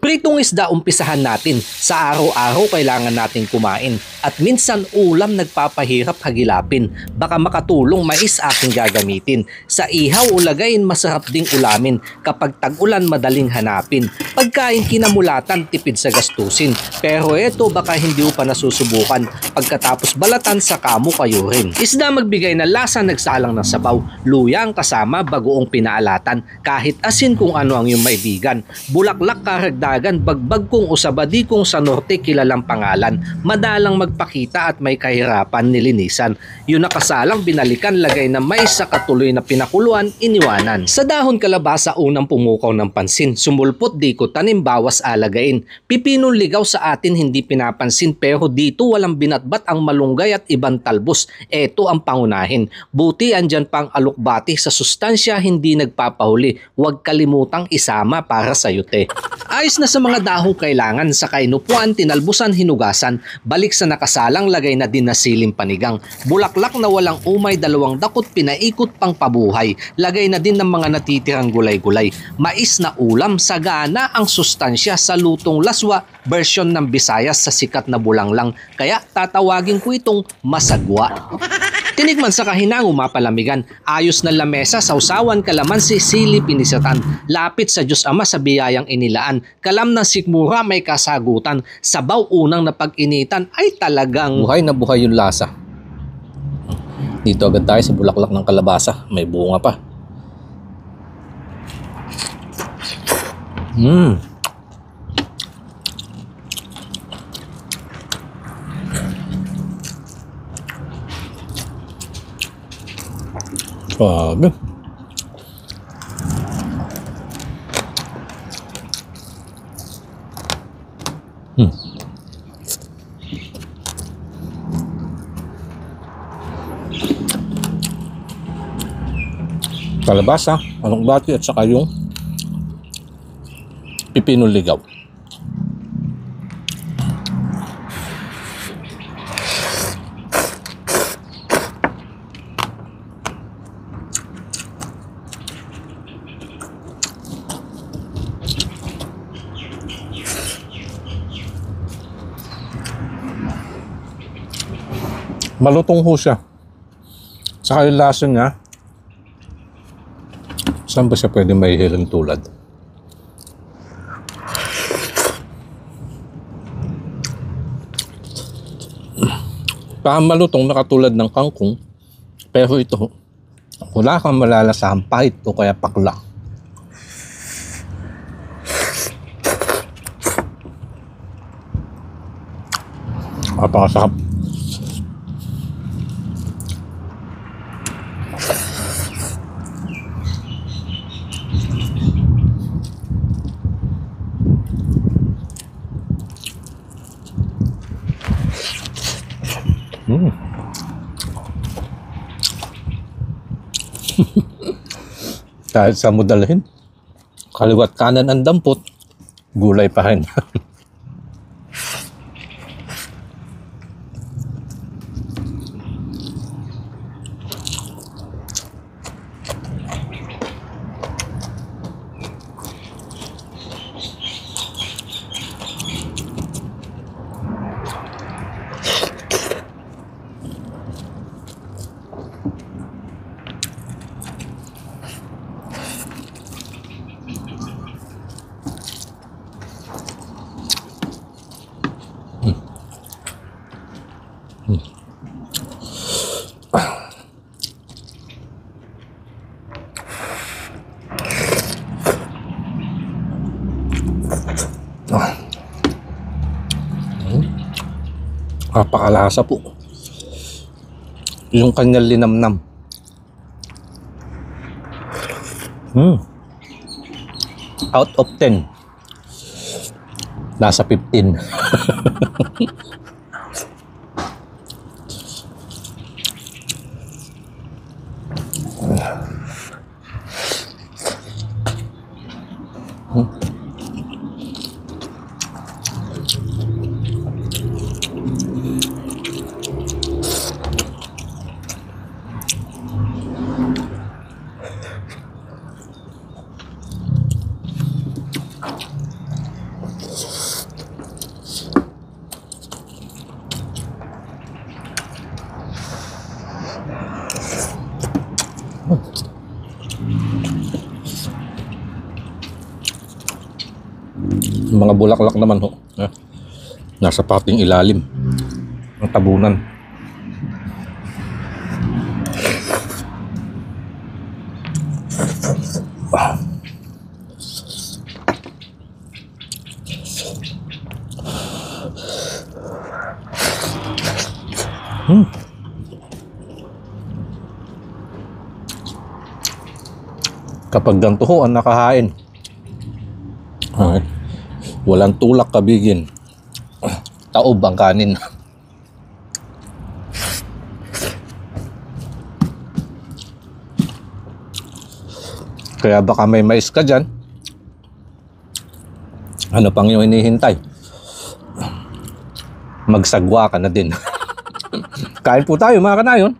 Pritong isda umpisahan natin. Sa araw-araw kailangan nating kumain. At minsan ulam nagpapahirap hagilapin. Baka makatulong mais aking gagamitin. Sa ihaw o lagayin masarap ding ulamin. Kapag tag-ulan madaling hanapin. Pagkain kinamulatan tipid sa gastusin. Pero eto baka hindi mo pa nasusubukan. Pagkatapos balatan sa kamo kayo rin. Isda magbigay ng lasa nagsalang ng sabaw. Luyang kasama bagoong pinaalatan. Kahit asin kung ano ang iyong maibigan. Bulaklak karagdagan bagbag kong usabadi kung sa norte kilalang pangalan. Madalang magpakita at may kahirapan nilinisan. Yun nakasalang binalikan lagay na mais sa katuloy na pinakuluan iniwanan. Sa dahon kalabasa unang pumukaw ng pansin. Sumulpot di ko tanim bawas alagain. Pipinong ligaw sa atin hindi pinapansin pero dito walang binatbat ang malunggay at ibang talbos. Eto ang pangunahin. Buti andyan pang alukbati sa sustansya hindi nagpapahuli. Huwag kalimutang isama para sa yute. Ayos na sa mga dahong kailangan sa kainupuan, tinalbusan, hinugasan. Balik sa nakasalang lagay na din na siling panigang. Bulaklak na walang umay, dalawang dakot pinaikot pang pabuhay. Lagay na din ng mga natitirang gulay-gulay. Mais na ulam, sagana ang sustansya sa lutong laswa, version ng Visayas sa sikat na bulanglang. Kaya tatawagin ko itong masagwa. Tinikman sa kahinang umapalamigan, ayos na lamesa, sausawan, kalamansi, sili, pinisatan. Lapit sa Diyos Ama sa biyayang inilaan. Kalam ng sikmura may kasagutan. Sabaw unang napag-initan ay talagang buhay na buhay yung lasa. Dito agad tayo sa bulaklak ng kalabasa. May bunga pa. Grabe. Kalabasa, alokbati at saka yung pipinong ligaw. Malutong ho siya. Saka yung lasa niya, saan ba siya pwede may hiling tulad? Malutong na katulad ng kangkong, pero ito, wala kang malalasahang pahit o kaya pakla. Napakasarap. Kahit sa mo dalhin, kaliwat kanan ang dampot, gulay pa rin. Napakalasa po. Yung kanyang linamnam. Out of 10. Nasa 15. Mga bulaklak naman ho. Nasa pating ilalim ng tabunan. Kapag ganito ho ang nakahain, walang tulak kabigin, taob ang kanin. Kaya baka may mais ka dyan, ano pang yung hinihintay? Magsagwa ka na din. Kain po tayo mga kanayon.